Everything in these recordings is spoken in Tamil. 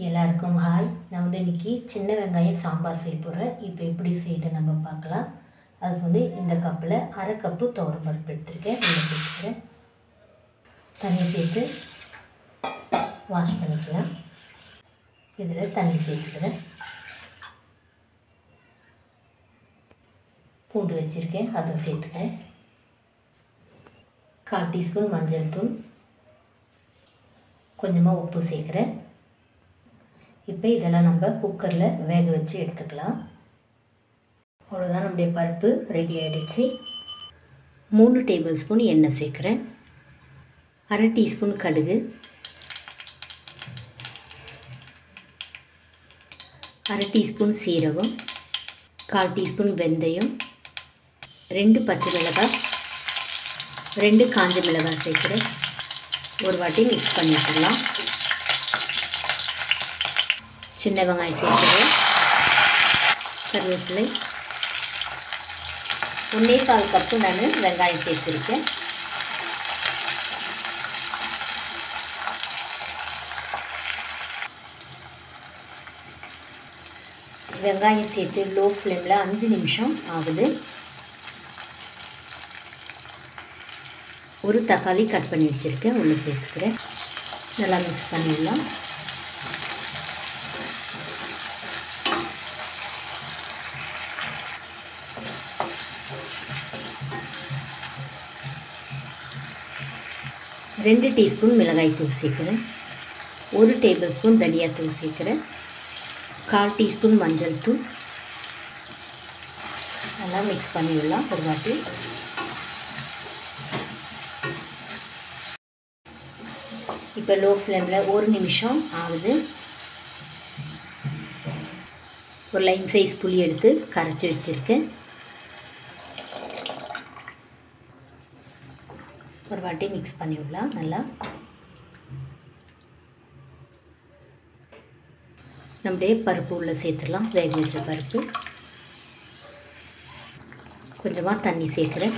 எல்லாருக்கும் ஹாய். நான் இன்றைக்கி சின்ன வெங்காயம் சாம்பார் செய்ய போகிறேன். இப்போ எப்படி செய்யிட்டு நம்ம பார்க்கலாம். அதுக்கு இந்த கப்பில் அரை கப்பு துவரம் பருப்பு எடுத்துருக்கேன். இதில் சேர்த்துக்கிறேன். தண்ணி சேர்த்து வாஷ் பண்ணிக்கலாம். இதில் தண்ணி சேர்த்துக்கிறேன். பூண்டு வச்சுருக்கேன், அதை சேர்த்துக்கிறேன். 1/4 டீஸ்பூன் மஞ்சள் தூள், கொஞ்சமாக உப்பு சேர்க்குறேன். இப்போ இதெல்லாம் நம்ம குக்கரில் வேக வச்சு எடுத்துக்கலாம். அவ்வளோதான், நம்முடைய பருப்பு ரெடி ஆகிடுச்சு. 3 டேபிள் ஸ்பூன் எண்ணெய் சேர்க்குறேன். அரை டீஸ்பூன் கடுகு, அரை டீஸ்பூன் சீரகம், 1/4 டீஸ்பூன் வெந்தயம், 2 பச்சை மிளகாய், 2 காஞ்ச மிளகாய் சேர்க்குறேன். ஒரு வாட்டி மிக்ஸ் பண்ணிக்கலாம். சின்ன வெங்காயம் சேர்க்குறேன். கருவேப்பிலை 1/4 கப்பு நான் வெங்காயம் சேர்த்துருக்கேன். வெங்காயம் சேர்த்து லோ ஃப்ளேமில் 5 நிமிஷம் ஆகுது. ஒரு தக்காளி கட் பண்ணி வச்சுருக்கேன், உள்ளே சேர்த்துக்கிறேன். நல்லா மிக்ஸ் பண்ணிடலாம். ரெண்டு டீஸ்பூன் மிளகாய் தூள் சேர்க்குறேன். 1 டேபிள் ஸ்பூன் தனியாத்தூள் சேர்க்குறேன். 1/4 டீஸ்பூன் மஞ்சள் தூள். நல்லா மிக்ஸ் பண்ணிடலாம் ஒரு வாட்டி. இப்போ லோ ஃப்ளேமில் 1 நிமிஷம் ஆகுது. ஒரு லைன் சைஸ் புளி எடுத்து கரைச்சி வச்சுருக்கேன். ஒரு வாட்டி மிக்ஸ் பண்ணிவிடலாம் நல்லா. நம்முடைய பருப்பு உள்ளே சேர்த்துடலாம். வேக வச்ச பருப்பு. கொஞ்சமாக தண்ணி சேர்க்குறேன்.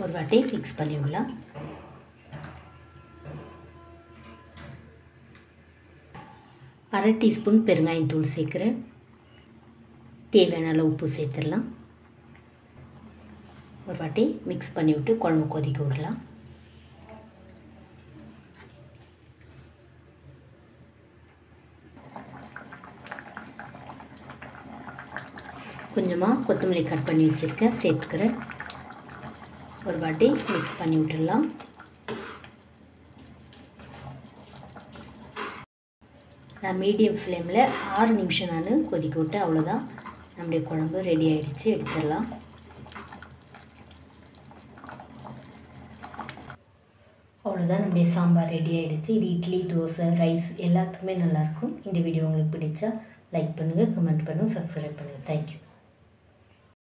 ஒரு வாட்டி மிக்ஸ் பண்ணிவிடலாம். அரை டீஸ்பூன் பெருங்காயத்தூள் சேர்க்குறேன். தேவையான அளவு உப்பு சேர்த்துடலாம். ஒரு வாட்டி மிக்ஸ் பண்ணிவிட்டு குழம்பு கொதிக்க விடலாம். கொஞ்சமாக கொத்தமல்லி கட் பண்ணி வச்சுருக்கேன், சேர்த்துக்கிறேன். ஒரு வாட்டி மிக்ஸ் பண்ணி விட்டுடலாம். நான் மீடியம் ஃப்ளேமில் 6 நிமிஷம் நான் கொதிக்க விட்டேன். அவ்வளோதான், நம்முடைய குழம்பு ரெடி ஆகிடுச்சு. எடுத்துடலாம். அவ்வளோதான், நம்முடைய சாம்பார் ரெடி ஆகிடுச்சு. இது இட்லி, தோசை, ரைஸ் எல்லாத்துக்குமே நல்லாயிருக்கும். இந்த வீடியோ உங்களுக்கு பிடிச்சா லைக் பண்ணுங்கள், கமெண்ட் பண்ணுங்கள், சப்ஸ்கிரைப் பண்ணுங்கள். தேங்க்யூ.